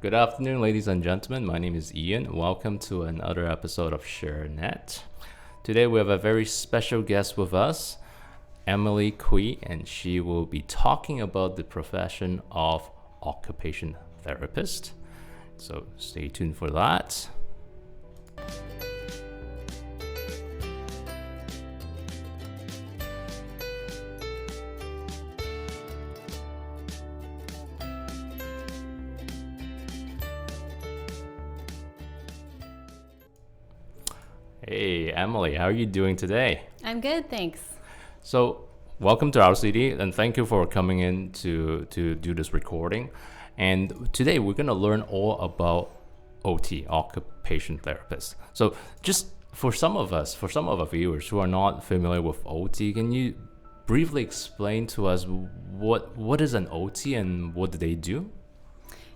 Good afternoon, ladies and gentlemen. My name is Ian. Welcome to another episode of ShareNet. Today we have a very special guest with us, Emily Kui, and she will be talking about the profession of occupation therapist. So stay tuned for that. Hey, Emily, how are you doing today? I'm good, thanks. So, welcome to our city, and thank you for coming in to do this recording. And today we're going to learn all about OT, occupation therapist. So, just for some of our viewers who are not familiar with OT, can you briefly explain to us what is an OT and what do they do?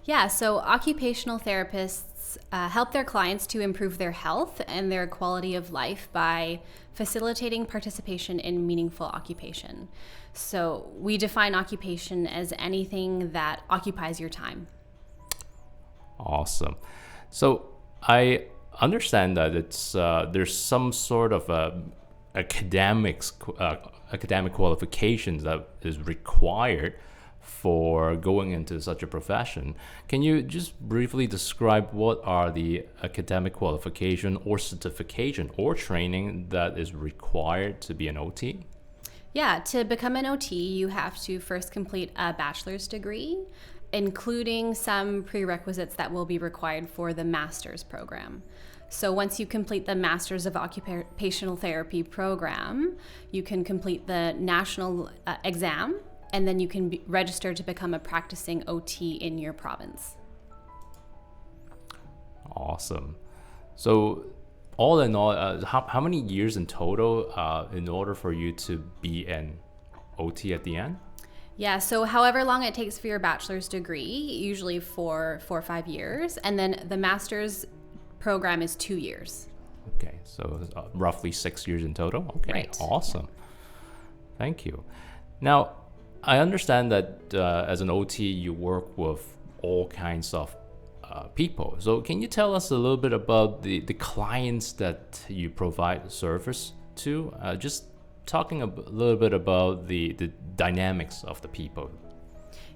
Yeah, so occupational therapists help their clients to improve their health and their quality of life by facilitating participation in meaningful occupation. So we define occupation as anything that occupies your time. Awesome. So I understand that it's there's some sort of academic qualifications that is required for going into such a profession. Can you just briefly describe what are the academic qualification or certification or training that is required to be an OT? Yeah, to become an OT, you have to first complete a bachelor's degree, including some prerequisites that will be required for the master's program. So once you complete the Masters of Occupational Therapy program, you can complete the national exam, and then you can be registered to become a practicing OT in your province. Awesome. So all in all, how many years in total in order for you to be an OT at the end? Yeah, so however long it takes for your bachelor's degree, usually for 4 or 5 years, and then the master's program is 2 years. Okay, so roughly 6 years in total. Okay, Right. Awesome. Thank you. Now, I understand that as an OT, you work with all kinds of people. So can you tell us a little bit about the clients that you provide service to? Just talking a little bit about the dynamics of the people.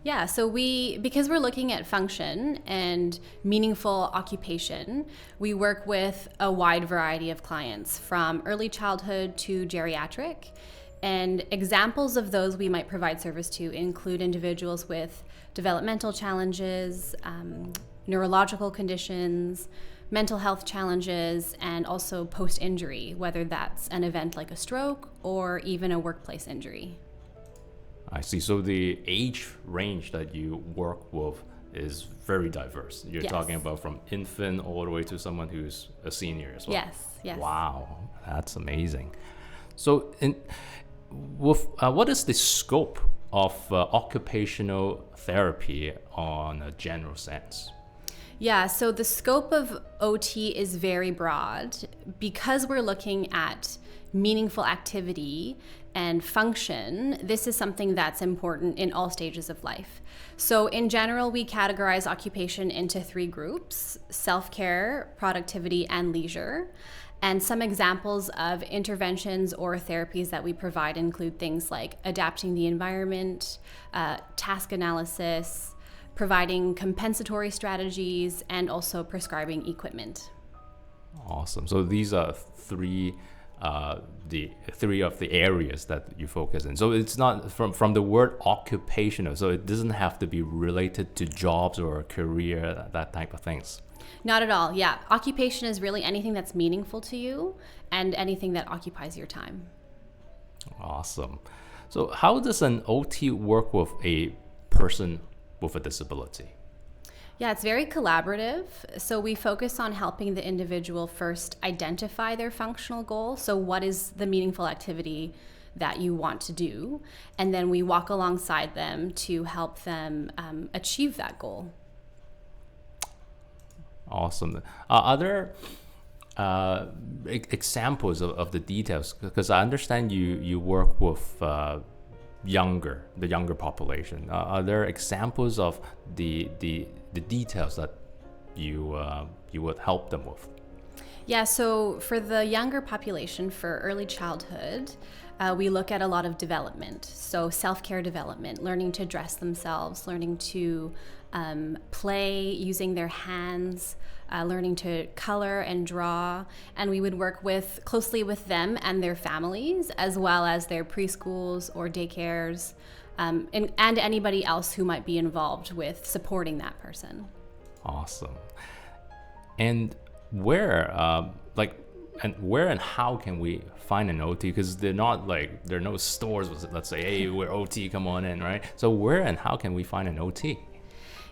Yeah, so because we're looking at function and meaningful occupation, we work with a wide variety of clients from early childhood to geriatric. And examples of those we might provide service to include individuals with developmental challenges, neurological conditions, mental health challenges, and also post-injury, whether that's an event like a stroke or even a workplace injury. I see. So the age range that you work with is very diverse. You're Yes. talking about from infant all the way to someone who's a senior as well. Yes. Wow, that's amazing. So, what is the scope of occupational therapy on a general sense? Yeah, so the scope of OT is very broad because we're looking at meaningful activity and function. This is something that's important in all stages of life. So in general, we categorize occupation into 3 groups: self-care, productivity, and leisure. And some examples of interventions or therapies that we provide include things like adapting the environment, task analysis, providing compensatory strategies, and also prescribing equipment. Awesome. So these are the three of the areas that you focus in. So it's not from the word occupational. So it doesn't have to be related to jobs or career, that type of things. Not at all. Yeah. Occupation is really anything that's meaningful to you and anything that occupies your time. Awesome. So how does an OT work with a person with a disability? Yeah, it's very collaborative. So we focus on helping the individual first identify their functional goal. So what is the meaningful activity that you want to do? And then we walk alongside them to help them achieve that goal. Awesome. Are there examples of the details? Because I understand you work with the younger population. Are there examples of the details that you would help them with? Yeah, so for the younger population, for early childhood, we look at a lot of development. So self-care development, learning to dress themselves, learning to play using their hands, learning to color and draw. And we would work closely with them and their families, as well as their preschools or daycares, and anybody else who might be involved with supporting that person. Awesome. And where and how can we find an OT? Because there are no stores with, let's say, hey, we're OT, come on in, right? So where and how can we find an OT?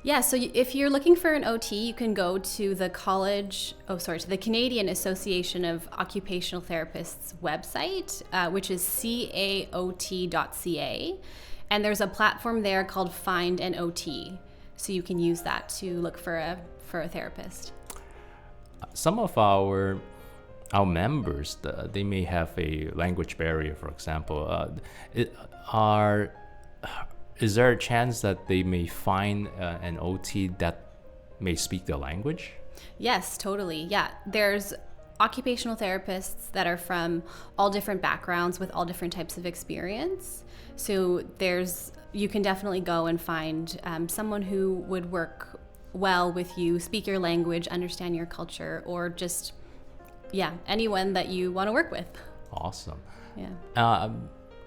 Yeah, so if you're looking for an OT, you can go to the to the Canadian Association of Occupational Therapists website, which is caot.ca. And there's a platform there called Find an OT. So you can use that to look for a therapist. Some of our members, they may have a language barrier, for example. Is there a chance that they may find an OT that may speak the language? Yes, totally. Yeah, there's occupational therapists that are from all different backgrounds with all different types of experience. So you can definitely go and find someone who would work well with you, speak your language, understand your culture, or just, anyone that you want to work with. Awesome. Yeah.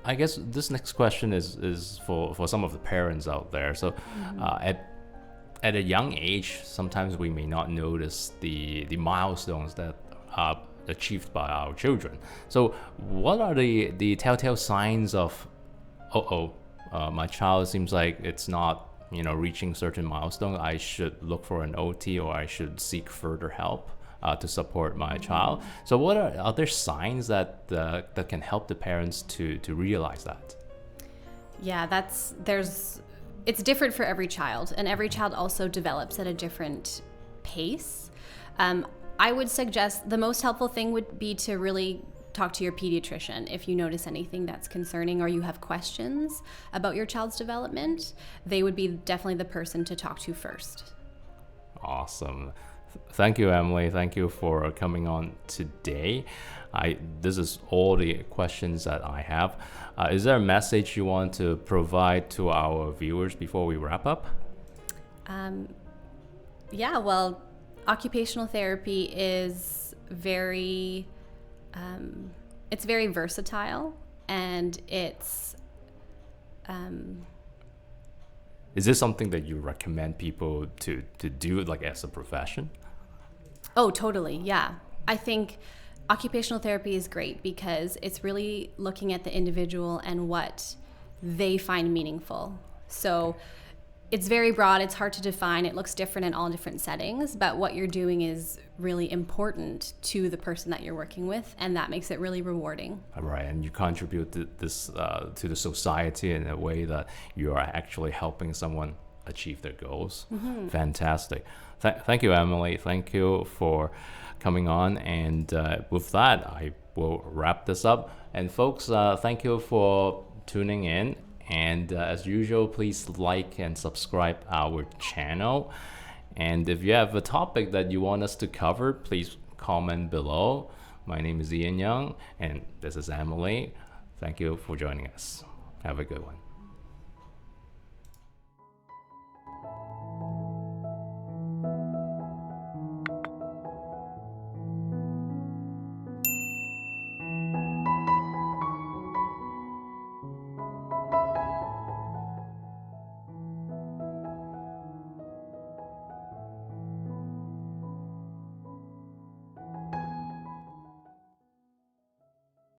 I guess this next question is for some of the parents out there. So at a young age, sometimes we may not notice the milestones that are achieved by our children. So what are the telltale signs of, my child seems like it's not reaching certain milestones, I should look for an OT or I should seek further help to support my child? So what are other signs that can help the parents to realize that? Yeah, it's different for every child, and every child also develops at a different pace. I would suggest the most helpful thing would be to really talk to your pediatrician if you notice anything that's concerning or you have questions about your child's development. They would be definitely the person to talk to first. Awesome. Thank you, Emily. Thank you for coming on today. This is all the questions that I have. Is there a message you want to provide to our viewers before we wrap up? Well, occupational therapy is it's very versatile, and it's Is this something that you recommend people to do as a profession? Oh, totally. Yeah. I think occupational therapy is great because it's really looking at the individual and what they find meaningful. So it's very broad. It's hard to define. It looks different in all different settings, but what you're doing is really important to the person that you're working with, and that makes it really rewarding. Right, and you contribute to the society in a way that you are actually helping someone achieve their goals. Mm-hmm. Fantastic. Thank you, Emily. Thank you for coming on. And with that, I will wrap this up. And folks, thank you for tuning in. And as usual, please like and subscribe our channel. And if you have a topic that you want us to cover, please comment below. My name is Ian Young, and this is Emily. Thank you for joining us. Have a good one.